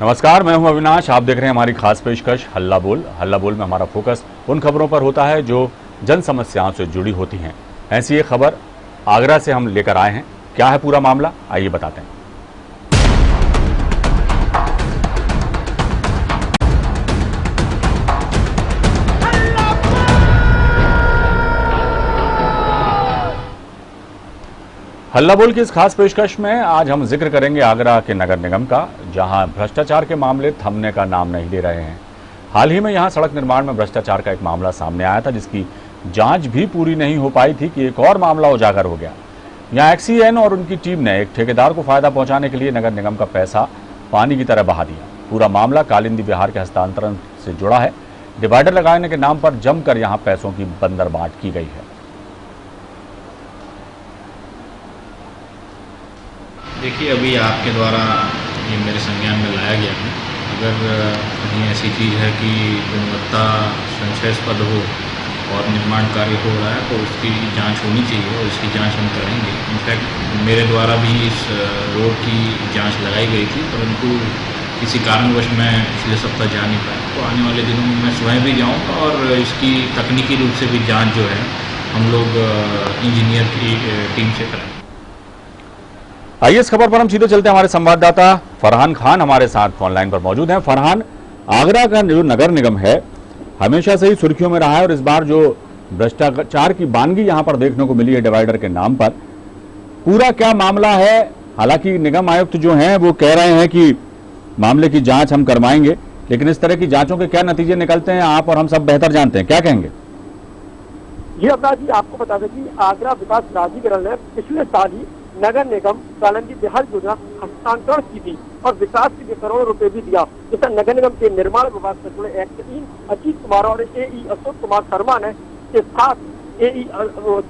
नमस्कार, मैं हूं अविनाश। आप देख रहे हैं हमारी खास पेशकश हल्ला बोल। हल्ला बोल में हमारा फोकस उन खबरों पर होता है जो जन समस्याओं से जुड़ी होती हैं। ऐसी एक खबर आगरा से हम लेकर आए हैं। क्या है पूरा मामला, आइए बताते हैं। हल्ला बोल की इस खास पेशकश में आज हम जिक्र करेंगे आगरा के नगर निगम का, जहां भ्रष्टाचार के मामले थमने का नाम नहीं ले रहे हैं। हाल ही में यहां सड़क निर्माण में भ्रष्टाचार का एक मामला सामने आया था, जिसकी जांच भी पूरी नहीं हो पाई थी कि एक और मामला उजागर हो गया। यहां एक्सीएन और उनकी टीम ने एक ठेकेदार को फायदा पहुंचाने के लिए नगर निगम का पैसा पानी की तरह बहा दिया। पूरा मामला कालिंदी विहार के हस्तांतरण से जुड़ा है। डिवाइडर लगाने के नाम पर जमकर यहाँ पैसों की बंदरबांट की गई है। देखिए, अभी आपके द्वारा ये मेरे संज्ञान में लाया गया है। अगर कहीं ऐसी चीज़ है कि गुणवत्ता संशयास्पद हो और निर्माण कार्य हो रहा है तो उसकी जांच होनी चाहिए और उसकी जांच हम करेंगे। इनफैक्ट मेरे द्वारा भी इस रोड की जांच लगाई गई थी, परंतु किसी कारणवश मैं पिछले सप्ताह जा नहीं पाया। तो आने वाले दिनों में मैं स्वयं भी जाऊँगा और इसकी तकनीकी रूप से भी जाँच जो है हम लोग इंजीनियर की टीम से करेंगे। आइए इस खबर पर हम सीधे चलते हैं। हमारे संवाददाता फरहान खान हमारे साथ फोन लाइन पर मौजूद हैं। फरहान, आगरा का जो नगर निगम है हमेशा से ही सुर्खियों में रहा है और इस बार जो भ्रष्टाचार की बानगी यहां पर देखने को मिली है डिवाइडर के नाम पर, पूरा क्या मामला है? हालांकि निगम आयुक्त जो हैं वो कह रहे हैं कि मामले की जांच हम करवाएंगे, लेकिन इस तरह की जांचों के क्या नतीजे निकलते हैं आप और हम सब बेहतर जानते हैं। क्या कहेंगे? जी अवनाथ जी, आपको बता दें कि आगरा विकास प्राधिकरण ने पिछले साल ही नगर निगम कालिंदी विहार योजना हस्तांतरण की थी और विकास के लिए करोड़ों रुपए भी दिया। जिससे नगर निगम के निर्माण विभाग से जुड़े एक्स अजीत कुमार और एई अशोक कुमार शर्मा ने के साथ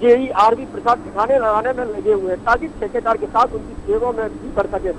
जेई आरवी प्रसाद ठिकाने लगाने में लगे हुए हैं ताकि ठेकेदार के साथ उनकी सेवा में भी बढ़ सके।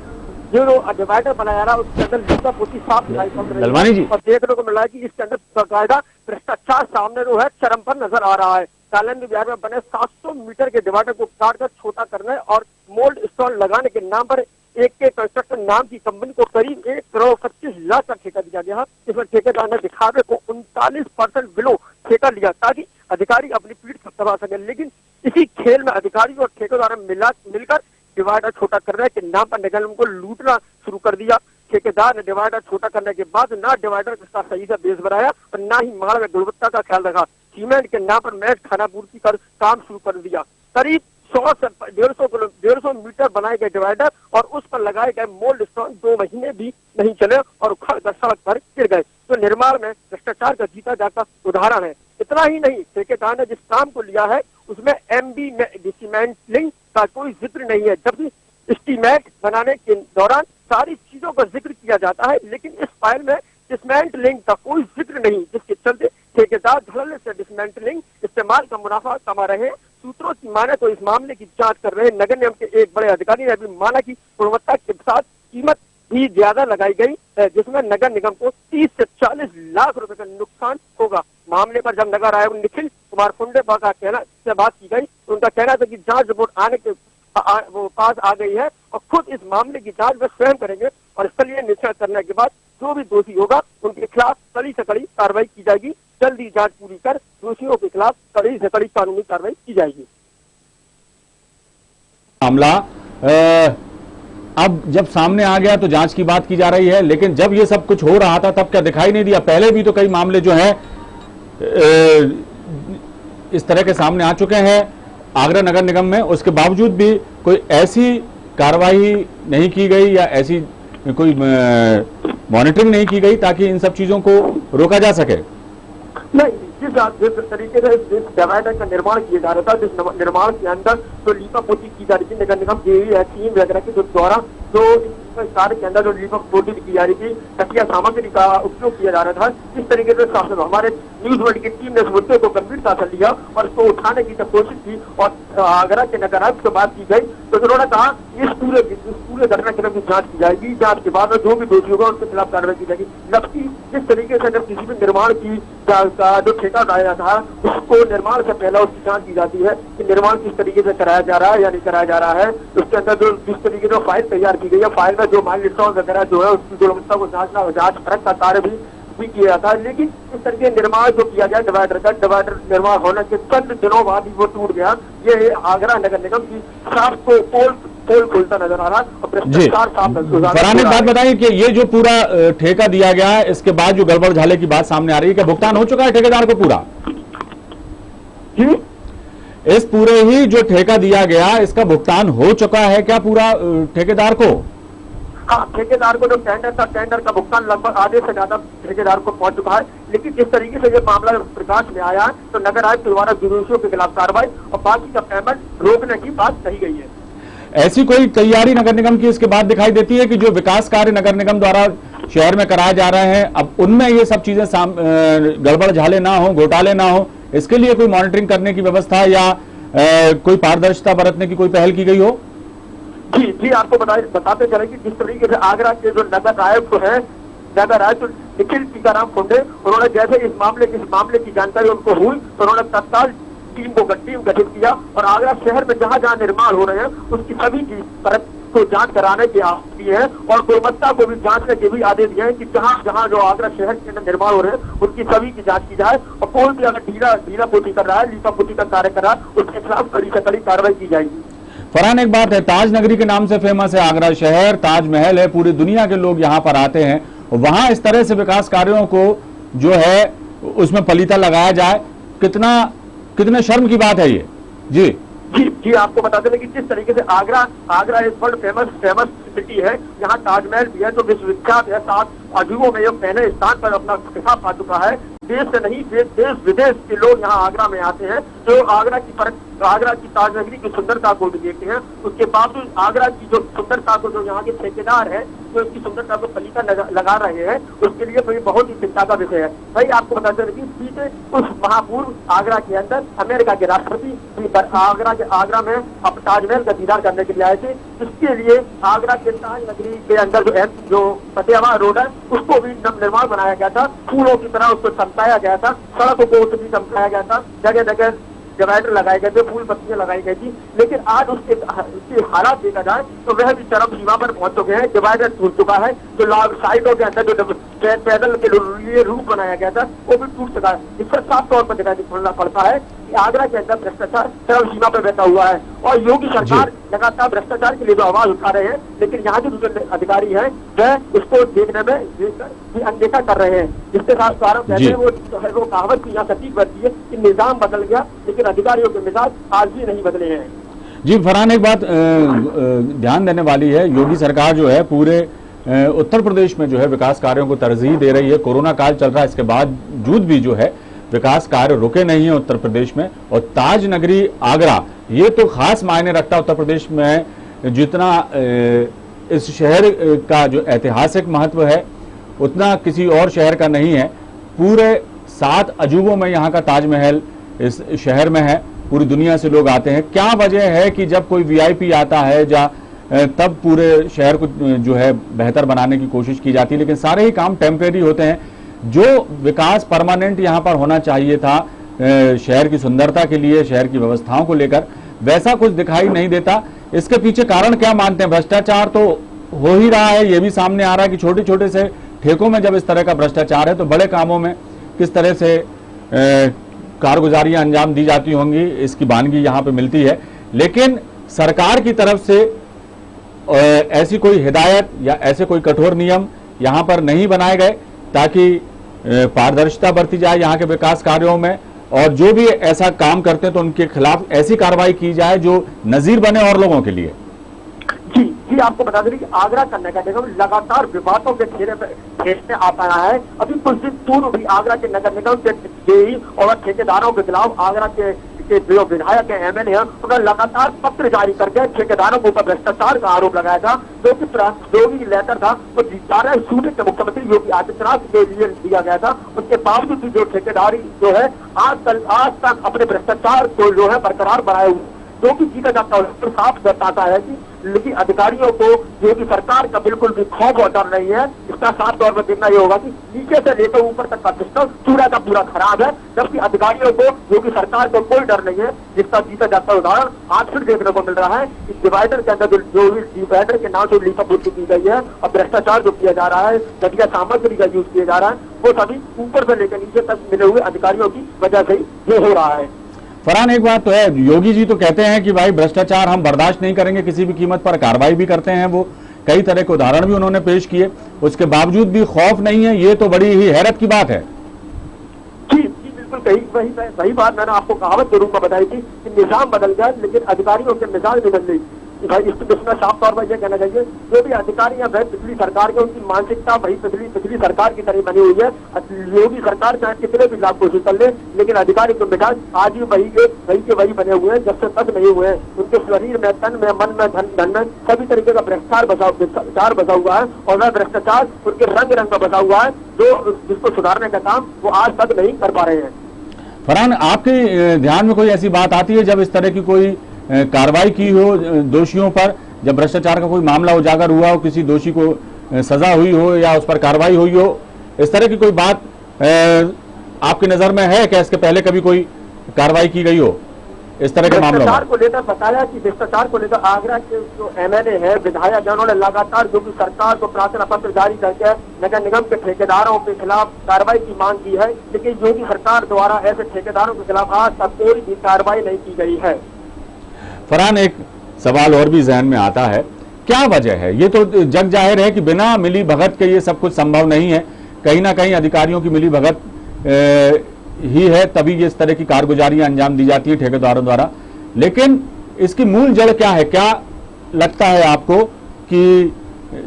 जो डिवाइडर बनाया रहा उसके अंदर लीका पोती साफ दिखाई पड़ रही है और देखने को मिला है कि इसके अंदर बाकायदा भ्रष्टाचार सामने जो है चरम पर नजर आ रहा है। कालिंदी विहार में बने 700 मीटर के डिवाइडर को काटकर छोटा करने और मोल्ड स्टॉल लगाने के नाम पर एक के कंस्ट्रक्शन नाम की कंपनी को करीब 1,25,00,000 का ठेका दिया गया। इसमें ठेकेदार ने दिखावे को 39% बिलो ठेका लिया ताकि अधिकारी अपनी पीठ थपथपा सके। लेकिन इसी खेल में अधिकारी और ठेकेदार मिलकर डिवाइडर छोटा करने के नाम पर निगम को लूटना शुरू कर दिया। ठेकेदार ने डिवाइडर छोटा करने के बाद ना डिवाइडर का सही से बेस बनाया और ना ही माल में गुणवत्ता का ख्याल रखा। सीमेंट के नाम पर मैट खानापूर्ति कर काम शुरू कर दिया। करीब 100 से 150 मीटर बनाए गए डिवाइडर और उस पर लगाए गए मोल्ड स्टोन 2 महीने भी नहीं चले और उखड़ कर सड़क पर गिर गए। तो निर्माण में भ्रष्टाचार का जीता जाता उदाहरण है। इतना ही नहीं, ठेकेदार ने जिस काम को लिया है उसमें एमबी डिसमेंटलिंग का कोई जिक्र नहीं है, जबकि एस्टीमेट बनाने के दौरान सारी चीजों का जिक्र किया जाता है, लेकिन इस फाइल में डिसमेंटलिंग का कोई जिक्र नहीं, जिसके चलते ठेकेदार धड़ल्ले से डिसमेंटलिंग इस्तेमाल का मुनाफा कमा रहे हैं। सूत्रों की माने तो इस मामले की जांच कर रहे नगर निगम के एक बड़े अधिकारी ने भी माना कि गुणवत्ता के साथ कीमत भी ज्यादा लगाई गई, जिसमें नगर निगम को 30 से 40 लाख रुपए का नुकसान होगा। मामले पर जब नगर आयोग निखिल कुमार फुंडे का कहना से बात की गई, उनका कहना था कि जांच रिपोर्ट आने के वो पास आ गई है और खुद इस मामले की जांच वे स्वयं करेंगे और स्थलीय निरीक्षण करने के बाद जो भी दोषी होगा उनके खिलाफ कड़ी से कड़ी कार्रवाई की जाएगी। जल्दी जांच पूरी कर दोषियों के खिलाफ कड़ी से कड़ी कानूनी कार्रवाई की जाएगी। मामला अब जब सामने आ गया तो जांच की बात की जा रही है, लेकिन जब ये सब कुछ हो रहा था तब क्या दिखाई नहीं दिया? पहले भी तो कई मामले जो हैं इस तरह के सामने आ चुके हैं आगरा नगर निगम में, उसके बावजूद भी कोई ऐसी कार्रवाई नहीं की गई या ऐसी कोई मॉनिटरिंग नहीं की गई ताकि इन सब चीजों को रोका जा सके। नहीं, जिस तरीके से जिस डिवाइडर का निर्माण किया जा रहा था, जिस निर्माण के अंदर जो लीपा पोती की जा रही थी नगर निगम टीम वगैरह के द्वारा जो कार्य के अंदर जो लीपा पोती की जा रही थी, कटिया सामग्री का उपयोग किया जा रहा था, इस तरीके से हमारे न्यूज वर्ल्ड की टीम ने इस मुद्दे को गंभीरता से लिया और इसको उठाने की कोशिश की और आगरा के नगर आयुक्त से बात की गई तो उन्होंने कहा इस पूरे घटनाक्रम की जांच की जाएगी। जांच के बाद जो भी दोषी होगा उनके खिलाफ कार्रवाई की जाएगी। जबकि जिस तरीके से अगर किसी भी निर्माण की का जो ठेका उठाया था उसको निर्माण से पहले उसकी जांच की जाती है कि निर्माण किस तरीके से कराया जा रहा है या नहीं कराया जा रहा है। उसके अंदर जो जिस तरीके से फाइल तैयार की गई है, फाइल में जो माइलस्टोन वगैरह जो है उसकी गुणवत्ता को जांच परख का कार्य भी किया था। लेकिन इस तरह के निर्माण जो किया गया डिवाइडर निर्माण होने के चंद दिनों बाद ही वो टूट गया। ये आगरा नगर निगम की साफ को पोल खुलता नजर आ रहा और भ्रष्टाचार साफ। फरहान, एक बात बताइए कि ये जो पूरा ठेका दिया गया है, इसके बाद जो गड़बड़ झाले की बात सामने आ रही है, क्या भुगतान हो चुका है ठेकेदार को पूरा? इस पूरे ही जो ठेका दिया गया इसका भुगतान हो चुका है क्या पूरा ठेकेदार को? हाँ, ठेकेदार को जो टेंडर था, टेंडर का भुगतान लगभग आधे से ज्यादा ठेकेदार को पहुंच चुका है। लेकिन जिस तरीके से ये मामला प्रकाश में आया है तो नगर आयुक्त द्वारा जुर्मों के खिलाफ कार्रवाई और बाकी का पेमेंट रोकने की बात कही गई है। ऐसी कोई तैयारी नगर निगम की इसके बाद दिखाई देती है कि जो विकास कार्य नगर निगम द्वारा शहर में कराए जा रहे हैं, अब उनमें ये सब चीजें गड़बड़ झाले ना हो, घोटाले ना हो, इसके लिए कोई मॉनिटरिंग करने की व्यवस्था या कोई पारदर्शिता बरतने की कोई पहल की गई हो? जी, आपको बताते चले कि जिस तरीके से आगरा के जो नगर आयुक्त है, नगर आयुक्त निखिल टीकाराम फुंडे, उन्होंने जैसे इस मामले की जानकारी उनको हुई तो उन्होंने तत्काल टीम गठित किया और आगरा शहर में जहां जहां निर्माण हो रहे हैं उसकी सभी की परत को जांच कराने के आदेश दिए हैं और गुणवत्ता को भी जांचने के भी आदेश दिए हैं कि जहां जहां जो आगरा शहर के अंदर निर्माण हो रहे हैं उनकी सभी की जांच की जाए और कोई भी अगर ढीला पोती कर रहा है, लीपा पोती का कार्य कर रहा है, उसके खिलाफ कड़ी से कड़ी कार्रवाई की जाएगी। फरहान, एक बात है, ताज नगरी के नाम से फेमस है आगरा शहर, ताजमहल है, पूरी दुनिया के लोग यहाँ पर आते हैं, वहां इस तरह से विकास कार्यों को जो है उसमें पलीता लगाया जाए, कितने शर्म की बात है ये। जी, आपको बताते हैं कि जिस तरीके से आगरा एक वर्ल्ड फेमस सिटी है, यहाँ ताजमहल भी है जो विश्वविख्यात है, 7 अजूबों में ये पहले स्थान पर अपना खिताब पा चुका है। देश से नहीं देश विदेश के लोग यहाँ आगरा में आते हैं जो आगरा की ताजनगरी की सुंदरता को भी देखते हैं। उसके बावजूद आगरा की जो सुंदरता को जो यहाँ के ठेकेदार है जो इसकी सुंदरता को पलीता लगा रहे हैं, उसके लिए तो ये बहुत ही चिंता का विषय है। भाई आपको बताते हैं कि बीते उस महापूर्व आगरा के अंदर अमेरिका के राष्ट्रपति आगरा में अब ताजमहल का दीदार करने के लिए आए थे। इसके लिए आगरा के ताजनगरी के अंदर जो फतेहाबाद रोड है उसको भी निर्माण बनाया गया था, फूलों की तरह उसको चमकाया गया था, सड़कों को भी चमकाया गया था, जगह जगह डिवाइडर लगाए गए थे, फूल पत्तियां लगाई गई थी। लेकिन आज उसके हालात देखा जाए तो वह भी चरम सीमा पर पहुंच चुके हैं। डिवाइडर टूट चुका है, जो साइडों के अंदर जो पैदल के लिए रूप बनाया गया था वो भी टूट चुका है। इससे साफ तौर पर दिखाई पड़ता है कि आगरा के अंदर भ्रष्टाचार चरम सीमा पर बैठा हुआ है और योगी सरकार लगातार भ्रष्टाचार के लिए जो आवाज उठा रहे हैं, लेकिन यहाँ के जो अधिकारी हैं वह उसको देखने में अनदेखा कर रहे हैं। जिसके साथ कहते हैं वो कहावत की यहाँ सटीक बनती है कि निजाम बदल गया लेकिन अधिकारियों के मिजाज आज भी नहीं बदले हैं। जी फरहान, एक बात ध्यान देने वाली है, योगी सरकार जो है पूरे उत्तर प्रदेश में जो है विकास कार्यों को तरजीह दे रही है। कोरोना काल चल रहा है, इसके बावजूद भी जो है विकास कार्य रुके नहीं है उत्तर प्रदेश में। और ताज नगरी आगरा ये तो खास मायने रखता है उत्तर प्रदेश में, जितना इस शहर का जो ऐतिहासिक महत्व है उतना किसी और शहर का नहीं है। पूरे 7 अजूबों में यहाँ का ताजमहल इस शहर में है, पूरी दुनिया से लोग आते हैं। क्या वजह है कि जब कोई वीआईपी आता है तब पूरे शहर को जो है बेहतर बनाने की कोशिश की जाती है, लेकिन सारे ही काम टेम्परेरी होते हैं। जो विकास परमानेंट यहाँ पर होना चाहिए था शहर की सुंदरता के लिए, शहर की व्यवस्थाओं को लेकर, वैसा कुछ दिखाई नहीं देता। इसके पीछे कारण क्या मानते हैं? भ्रष्टाचार तो हो ही रहा है, ये भी सामने आ रहा है कि छोटे छोटे से ठेकों में जब इस तरह का भ्रष्टाचार है तो बड़े कामों में किस तरह से कारगुजारियां अंजाम दी जाती होंगी, इसकी वानगी यहाँ पे मिलती है। लेकिन सरकार की तरफ से ऐसी कोई हिदायत या ऐसे कोई कठोर नियम यहाँ पर नहीं बनाए गए ताकि पारदर्शिता बरती जाए यहाँ के विकास कार्यों में, और जो भी ऐसा काम करते हैं तो उनके खिलाफ ऐसी कार्रवाई की जाए जो नजीर बने और लोगों के लिए। जी, आपको बता दें कि आगरा का नगर निगम लगातार विवादों के घेरे में आ पाया है। अभी कुछ दिन पूर्व भी आगरा के नगर निगम के जेई और ठेकेदारों के खिलाफ आगरा के जो विधायक है, एमएलए हैं, उन्होंने लगातार पत्र जारी करके ठेकेदारों के ऊपर भ्रष्टाचार का आरोप लगाया था। जो भी लेटर था वो 11 सूबे के मुख्यमंत्री योगी आदित्यनाथ के लिए दिया गया था। उसके बावजूद भी जो ठेकेदारी जो है आज तक अपने भ्रष्टाचार को जो है बरकरार बनाए हुए जो कि जीता जाता है तो साफ बताता है कि लेकिन अधिकारियों को जो कि सरकार का बिल्कुल भी खौफ और डर नहीं है। इसका साफ तौर पर देखना ये होगा कि नीचे से लेकर ऊपर तक का सिस्टम पूरा का पूरा खराब है, जबकि अधिकारियों को जो कि सरकार को कोई डर नहीं है। जिसका जीता जाता उदाहरण आज फिर देखने को मिल रहा है कि डिवाइडर के अंदर जो डिवाइडर के नाम से लीपापोती की गई है और भ्रष्टाचार जो किया जा रहा है, घटिया सामग्री का यूज किया जा रहा है, वो सभी ऊपर से लेकर नीचे तक मिले हुए अधिकारियों की वजह से ये हो रहा है। फरहान, एक बात तो है, योगी जी तो कहते हैं कि भाई भ्रष्टाचार हम बर्दाश्त नहीं करेंगे, किसी भी कीमत पर कार्रवाई भी करते हैं। वो कई तरह के उदाहरण भी उन्होंने पेश किए, उसके बावजूद भी खौफ नहीं है। ये तो बड़ी ही हैरत की बात है। जी जी बिल्कुल वही बात मैंने आपको कहावत के रूप में बताई थी कि निजाम बदल गया लेकिन अधिकारियों के मिजाज नहीं बदली। भाई इसमें साफ तौर पर यह कहना चाहिए जो भी अधिकारी हैं वह पिछली सरकार के, उनकी मानसिकता वही पिछली सरकार की तरह बनी हुई है। योगी सरकार चाहे कितने भी लाभ कोशिश कर ले, लेकिन अधिकारी के मिजाज आज भी वही बने हुए हैं जब से तक नहीं हुए हैं। उनके शरीर में, तन में, मन में, धन में सभी तरीके का भ्रष्टाचार बसा हुआ है और वह भ्रष्टाचार उनके रंग में बसा हुआ है जो जिसको सुधारने का काम वो आज तक नहीं कर पा रहे हैं। फरहान, आपके ध्यान में कोई ऐसी बात आती है जब इस तरह की कोई कार्रवाई की हो दोषियों पर, जब भ्रष्टाचार का कोई मामला उजागर हुआ हो, किसी दोषी को सजा हुई हो या उस पर कार्रवाई हुई हो, इस तरह की कोई बात आपकी नजर में है क्या? इसके पहले कभी कोई कार्रवाई की गई हो इस तरह के मामलों में? भ्रष्टाचार को लेकर बताया कि भ्रष्टाचार को लेकर आगरा के जो एमएलए है, विधायक है, उन्होंने लगातार जो कि सरकार को प्रार्थना पत्र जारी करके नगर निगम के ठेकेदारों के खिलाफ कार्रवाई की मांग की है, लेकिन योगी सरकार द्वारा ऐसे ठेकेदारों के खिलाफ आज तक कोई भी कार्रवाई नहीं की गई है। फरहान, एक सवाल और भी जहन में आता है, क्या वजह है? ये तो जग जाहिर है कि बिना मिली भगत के ये सब कुछ संभव नहीं है, कहीं ना कहीं अधिकारियों की मिली भगत ही है, तभी ये इस तरह की कारगुजारियां अंजाम दी जाती है ठेकेदारों द्वारा। लेकिन इसकी मूल जड़ क्या है? क्या लगता है आपको कि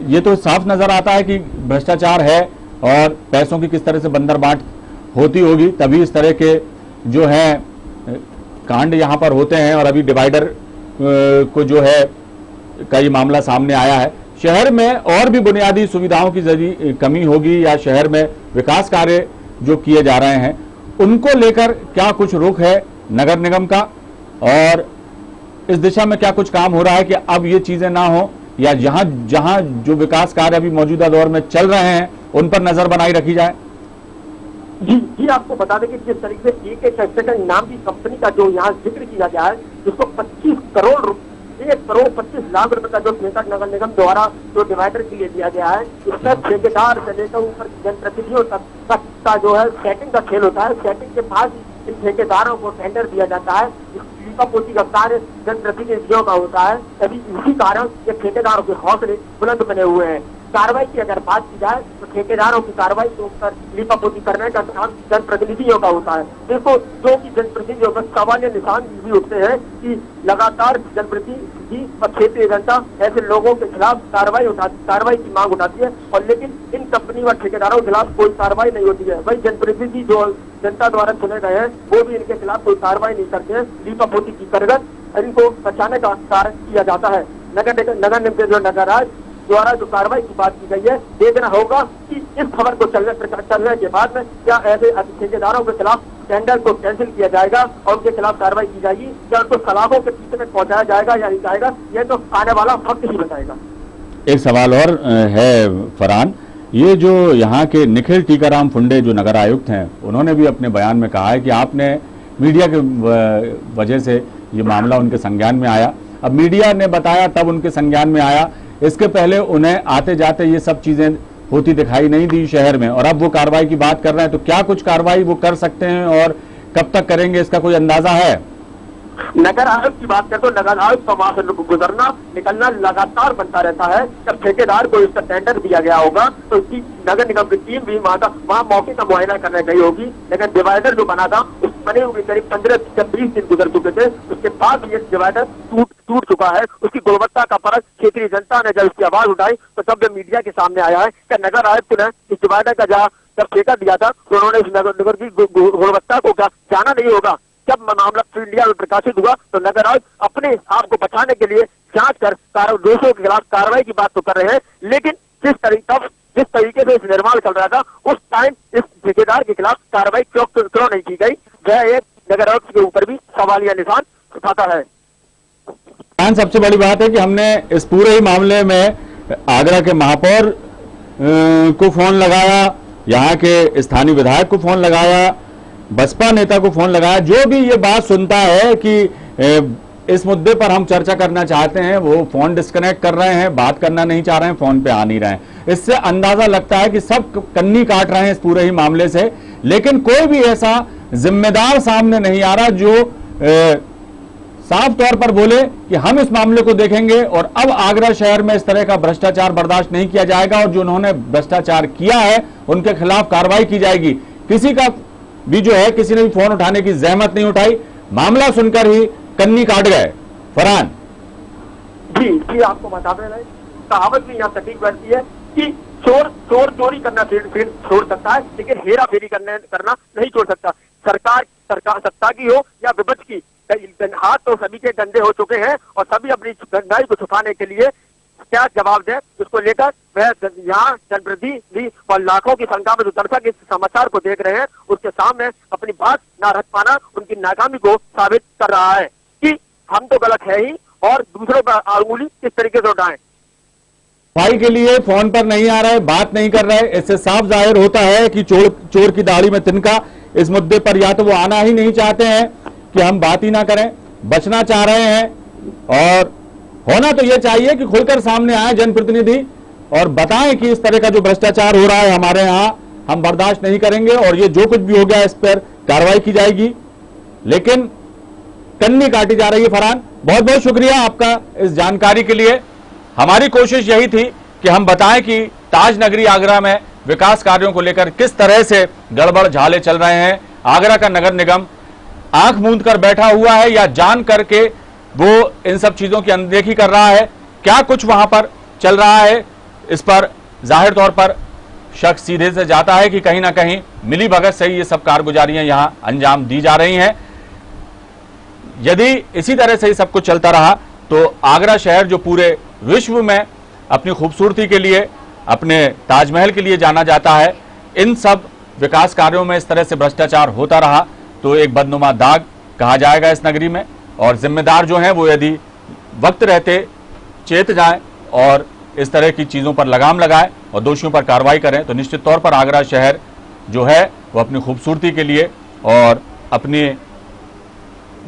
ये तो साफ नजर आता है कि भ्रष्टाचार है और पैसों की किस तरह से बंदरबाट होती होगी, तभी इस तरह के जो है कांड यहां पर होते हैं। और अभी डिवाइडर को जो है का ये मामला सामने आया है। शहर में और भी बुनियादी सुविधाओं की कमी होगी या शहर में विकास कार्य जो किए जा रहे हैं उनको लेकर क्या कुछ रुख है नगर निगम का, और इस दिशा में क्या कुछ काम हो रहा है कि अब ये चीजें ना हो, या जहां जो विकास कार्य अभी मौजूदा दौर में चल रहे हैं उन पर नजर बनाई रखी जाए? जी आपको बता दें कि जिस तरीके से एक सेकंड नाम की कंपनी का जो यहाँ जिक्र किया गया है, जिसको 1 करोड़ 25 लाख रुपए का जो ठेका नगर निगम द्वारा जो डिवाइडर के लिए दिया गया है, इसमें ठेकेदार से लेकर ऊपर जनप्रतिनिधियों तक का जो है सेटिंग का खेल होता है। सेटिंग के बाद इन ठेकेदारों को टेंडर दिया जाता है। लीपापोती का कार्य जनप्रतिनिधियों का होता है। तभी इसी कारण ये ठेकेदारों के हौसले बुलंद बने हुए हैं। कार्रवाई की अगर बात की जाए तो ठेकेदारों की कार्रवाई के ऊपर लीपापोती करने का काम जनप्रतिनिधियों का होता है। देखो जो कि जनप्रतिनिधियों पर सवालिया निशान भी उठते हैं कि लगातार जनप्रतिनिधि और क्षेत्रीय जनता ऐसे लोगों के खिलाफ कार्रवाई की मांग उठाती है, और लेकिन इन कंपनी व ठेकेदारों के खिलाफ कोई कार्रवाई नहीं होती है। वही जनप्रतिनिधि जो जनता द्वारा चुने गए हैं वो भी इनके खिलाफ कोई कार्रवाई नहीं करते हैं। लीपापोती की करगत इनको बचाने का कार्य किया जाता है। नगर निगम के जो नगराज द्वारा जो कार्रवाई की बात की गई है, देखना होगा कि इस खबर को चलने के बाद में क्या ऐसे ठेकेदारों के खिलाफ टेंडर को कैंसिल किया जाएगा और उनके खिलाफ कार्रवाई की जाएगी, क्या उनको सलाखों के पीछे में पहुंचाया जाएगा या नहीं जाएगा, यह तो आने वाला वक्त ही बताएगा। एक सवाल और है फरहान, ये जो यहाँ के निखिल टीकाराम फुंडे जो नगर आयुक्त हैं, उन्होंने भी अपने बयान में कहा है कि आपने मीडिया के वजह से ये मामला उनके संज्ञान में आया। अब मीडिया ने बताया तब उनके संज्ञान में आया, इसके पहले उन्हें आते जाते ये सब चीजें होती दिखाई नहीं दी शहर में, और अब वो कार्रवाई की बात कर रहे हैं। तो क्या कुछ कार्रवाई वो कर सकते हैं और कब तक करेंगे, इसका कोई अंदाजा है? नगर आयुक्त की बात करें तो नगर आयुक्त का वहां से गुजरना निकलना लगातार बनता रहता है। जब ठेकेदार को इसका टेंडर दिया गया होगा तो इसकी नगर निगम की टीम भी वहां मौके का मुआयना करने गई होगी, लेकिन डिवाइडर जो बना था उस बने हुए करीब 15 से 20 दिन गुजर चुके थे। उसके बाद ये डिवाइडर टूट चुका है। उसकी गुणवत्ता का फर्क क्षेत्रीय जनता ने जब उसकी आवाज उठाई तो तब जब मीडिया के सामने आया है कि नगर आयुक्त ने इस डिवाइडर का जब ठेका दिया था तो उन्होंने इस नगर की गुणवत्ता को जाना नहीं होगा। जब मामला मीडिया में प्रकाशित हुआ तो नगर आयुक्त अपने आप को बचाने के लिए जांच कर दोषियों के खिलाफ कार्रवाई की बात तो कर रहे हैं, लेकिन जिस तरीके से इस निर्माण चल रहा था उस टाइम इस ठेकेदार के खिलाफ कार्रवाई क्यों नहीं की गई, वह एक नगर आयुक्त के ऊपर भी सवालिया निशान उठाता है। सबसे बड़ी बात है कि हमने इस पूरे ही मामले में आगरा के महापौर को फोन लगाया, यहाँ के स्थानीय विधायक को फोन लगाया, बसपा नेता को फोन लगाया। जो भी ये बात सुनता है कि इस मुद्दे पर हम चर्चा करना चाहते हैं, वो फोन डिस्कनेक्ट कर रहे हैं, बात करना नहीं चाह रहे हैं, फोन पे आ नहीं रहे हैं। इससे अंदाजा लगता है कि सब कन्नी काट रहे हैं इस पूरे ही मामले से, लेकिन कोई भी ऐसा जिम्मेदार सामने नहीं आ रहा जो साफ तौर पर बोले कि हम इस मामले को देखेंगे और अब आगरा शहर में इस तरह का भ्रष्टाचार बर्दाश्त नहीं किया जाएगा और जो उन्होंने भ्रष्टाचार किया है उनके खिलाफ कार्रवाई की जाएगी। किसी का भी जो है, किसी ने भी फोन उठाने की जहमत नहीं उठाई, मामला सुनकर ही कन्नी काट गए। फरहान जी आपको बता दें, कहावत भी यहाँ सटीक बैठती है कि चोर चोरी करना फिर छोड़ सकता है, लेकिन हेरा फेरी करना नहीं छोड़ सकता। सरकार सत्ता की हो या विपक्ष की, हाथ तो सभी के गंदे हो चुके हैं और सभी अपनी गंदाई को छुपाने के लिए क्या जवाब दें, उसको लेकर वह यहाँ जनप्रतिनिधि और लाखों की संख्या में जो दर्शक इस समाचार को देख रहे हैं उसके सामने अपनी बात न रख पाना उनकी नाकामी को साबित कर रहा है कि हम तो गलत है ही और दूसरों पर अंगुली किस तरीके से उठाएं। भाई के लिए फोन पर नहीं आ रहे, बात नहीं कर रहे, इससे साफ जाहिर होता है कि चोर की दाढ़ी में तिनका। इस मुद्दे पर या तो वो आना ही नहीं चाहते हैं कि हम बात ही ना करें, बचना चाह रहे हैं। और होना तो यह चाहिए कि खुलकर सामने आए जनप्रतिनिधि और बताएं कि इस तरह का जो भ्रष्टाचार हो रहा है हमारे यहाँ, हम बर्दाश्त नहीं करेंगे और ये जो कुछ भी हो गया इस पर कार्रवाई की जाएगी। लेकिन कन्नी काटी जा रही है। फरहान, बहुत बहुत शुक्रिया आपका इस जानकारी के लिए। हमारी कोशिश यही थी कि हम बताएं कि ताज नगरी आगरा में विकास कार्यों को लेकर किस तरह से गड़बड़ झाले चल रहे हैं। आगरा का नगर निगम आंख मूंद कर बैठा हुआ है या जान करके वो इन सब चीजों की अनदेखी कर रहा है, क्या कुछ वहां पर चल रहा है, इस पर जाहिर तौर पर शक सीधे से जाता है कि कहीं ना कहीं मिली भगत से ही ये सब कारगुजारियां यहां अंजाम दी जा रही हैं। यदि इसी तरह से ही सब कुछ चलता रहा तो आगरा शहर जो पूरे विश्व में अपनी खूबसूरती के लिए, अपने ताजमहल के लिए जाना जाता है, इन सब विकास कार्यों में इस तरह से भ्रष्टाचार होता रहा तो एक बदनुमा दाग कहा जाएगा इस नगरी में। और जिम्मेदार जो हैं वो यदि वक्त रहते चेत जाएं और इस तरह की चीज़ों पर लगाम लगाएं और दोषियों पर कार्रवाई करें तो निश्चित तौर पर आगरा शहर जो है वो अपनी खूबसूरती के लिए और अपने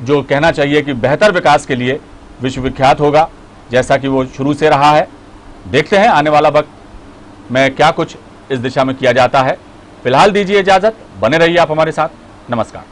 जो कहना चाहिए कि बेहतर विकास के लिए विश्वविख्यात होगा, जैसा कि वो शुरू से रहा है। देखते हैं आने वाला वक्त में क्या कुछ इस दिशा में किया जाता है। फिलहाल दीजिए इजाज़त, बने रहिए आप हमारे साथ। नमस्कार।